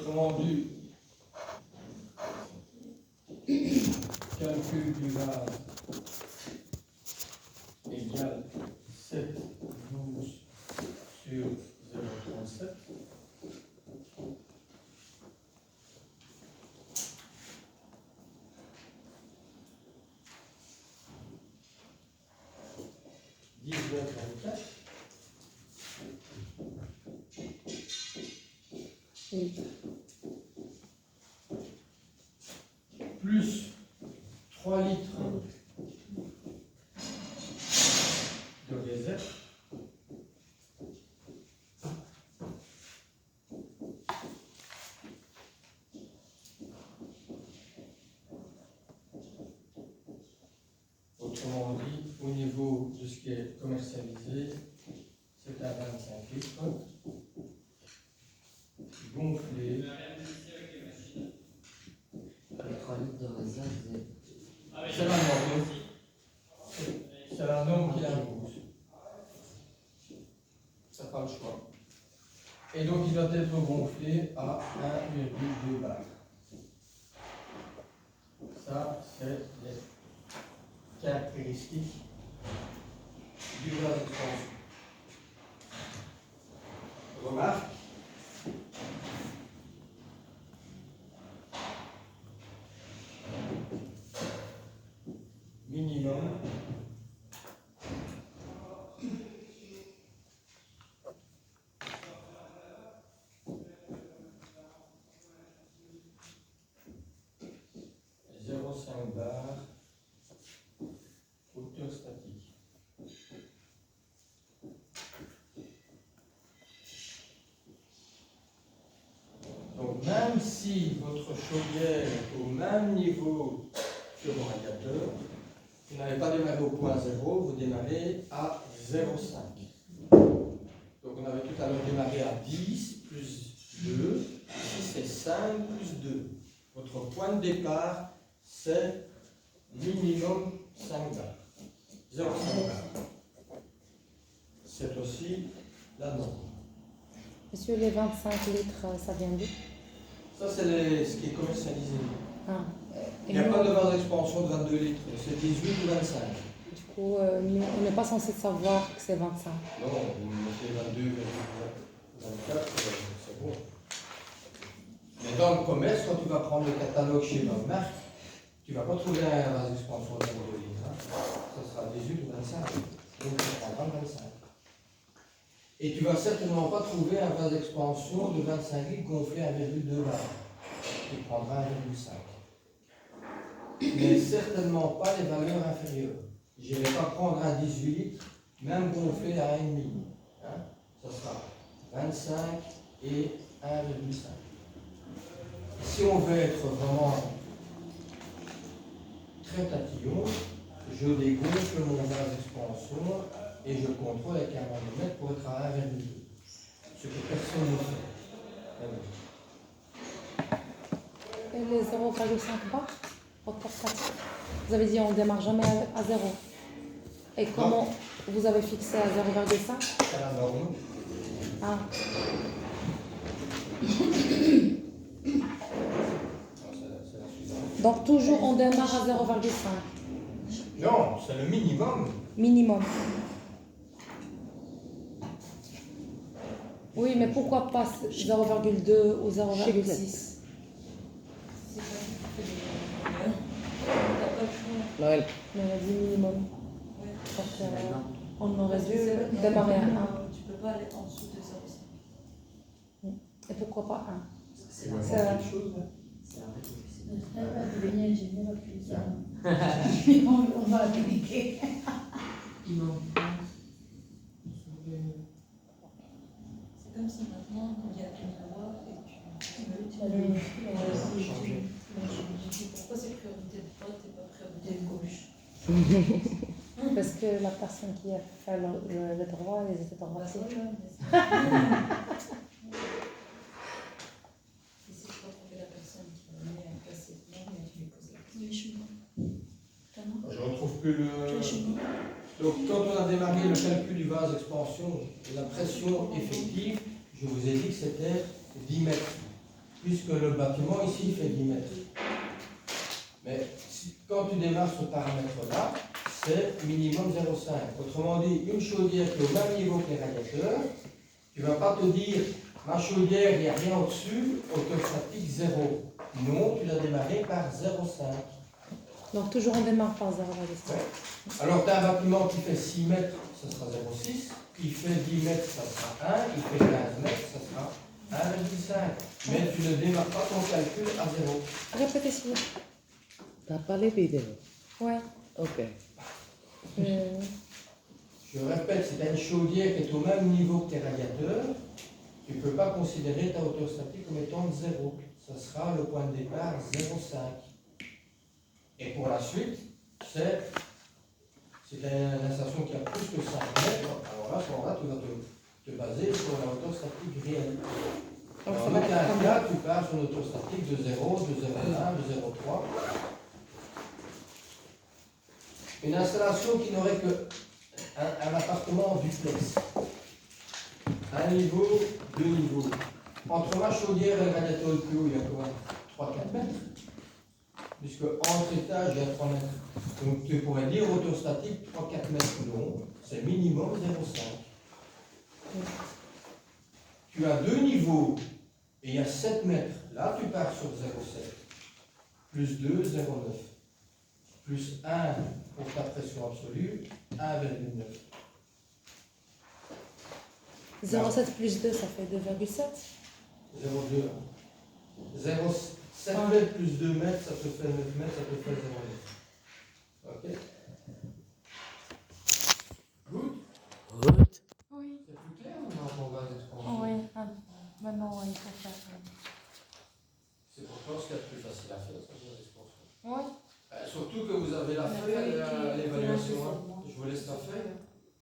Autrement dit, calcul du vase égale 7,12 sur 0,37. Oui. Plus 3 litres de réserve. Autrement dit, au niveau de ce qui est commercialisé, c'est à 25 litres. Gonflé. 3 litres de réserve, C'est la norme. C'est la norme qui l'impose. Ça n'a pas le choix. Et donc il doit être gonflé à 1,2 bar. Ça, c'est les caractéristiques du vase d'expansion. Remarque. Minimum. Bar, hauteur statique. Donc même si votre chaudière est au même niveau que le radiateur, vous n'avez pas démarré au point 0, vous démarrez à 0,5. Donc on avait tout à l'heure démarré à 10 plus 2, ici c'est 5 plus 2. Votre point de départ, c'est minimum 5 bars. 0,5 bars. C'est aussi la norme. Monsieur, les 25 litres, ça vient d'où? Ça, c'est ce qui est commercialisé. Ah, Il n'y a pas de vase d'expansion de 22 litres, c'est 18 ou 25. Du coup, nous, on n'est pas censé savoir que c'est 25. Non, vous mettez 22, 24, c'est bon. Mais dans le commerce, quand tu vas prendre le catalogue chez une marque, tu ne vas pas trouver un vase d'expansion de 22 litres. Hein. Ça sera 18 ou 25. Donc tu prendras 25. Et tu ne vas certainement pas trouver un vase d'expansion de 25 litres gonflé à 1,2 bar. Tu prendras 1,5. Mais certainement pas les valeurs inférieures. Je ne vais pas prendre un 18 litres, même gonflé à 1,5. Hein. Ça sera 25 et 1,5. Si on veut être vraiment très tatillon, je dégonfle mon vase d'expansion et je contrôle avec un manomètre pour être à 1,2. Ce que personne ne fait. Et les 0,5 bars, hauteur statique. Vous avez dit on ne démarre jamais à 0. Et comment vous avez fixé à 0,5? C'est la norme. Ah. Donc toujours on démarre à 0,5. Non, c'est le minimum. Minimum. Oui, mais pourquoi pas 0,2 ou 0,6? Noël. Mais on a dit minimum. Ouais. Donc on aurait dû démarrer à 1. Tu peux pas aller en dessous de 0,5. Et pourquoi pas 1? C'est la Ça- même chose. C'est un peu On va appliquer. C'est comme si maintenant, il y a une loi et tu pourquoi c'est priorité de droite et pas priorité de gauche? Parce que la personne qui a fait le droit, ils étaient droitiers. Et si je peux trouver la personne qui m'a mis à casser le plan, mais je lui pose la question. Oui, je suis bon. Je ne retrouve plus le. Je suis bon. Donc, quand on a démarré le calcul du vase d'expansion et la pression effective, je vous ai dit que c'était 10 mètres. puisque le bâtiment ici fait 10 mètres. Mais quand tu démarres ce paramètre-là, c'est minimum 0,5. Autrement dit, une chaudière qui est au même niveau que les radiateurs, tu ne vas pas te dire, ma chaudière, il n'y a rien au-dessus, hauteur statique 0. Non, tu l'as démarré par 0,5. Donc toujours on démarre par 0,5. Ouais. Alors, tu as un bâtiment qui fait 6 mètres, ça sera 0,6. Qui fait 10 mètres, ça sera 1. Qui fait 15 mètres, ça sera 1,5. Mais tu ne démarres pas ton calcul à 0. Répétez s'il vous plaît. T'as pas les vidéos. Ouais. Ok. Je répète, c'est une chaudière qui est au même niveau que tes radiateurs. Tu ne peux pas considérer ta hauteur statique comme étant de 0. Ça sera le point de départ 0,5. Et pour la suite, c'est une installation qui a plus que 5 mètres. Alors là, à ce moment-là, tu vas te baser sur la hauteur statique réelle. Donc Alors, ça dans va être un comme cas, tu pars sur une hauteur statique de 0, de 0,1, de 0,3. Une installation qui n'aurait qu'un appartement en duplex. Un niveau, deux niveaux. Entre ma chaudière et le radiateur le plus haut, il y a quoi 3-4 mètres. Puisque entre étages, il y a 3 mètres. Donc tu pourrais dire hauteur statique 3-4 mètres. Non, c'est minimum 0,5. Tu as deux niveaux et il y a 7 mètres. Là, tu pars sur 0,7. Plus 2, 0,9. Plus 1 pour ta pression absolue, 1,9. 0,7 plus 2, ça fait 2,7. 0,2. 7 mètres plus 2 mètres, ça te fait 9 mètres, ça te fait 0,9. Ok. Good. Good. Oui. C'est plus clair ou non pour les expansions? Oui. Maintenant, il faut faire. C'est pourtant ce qu'il y a de plus facile à faire, ça, les expansions. Oui. Surtout que vous avez la feuille, l'évaluation. Je vous laisse la feuille.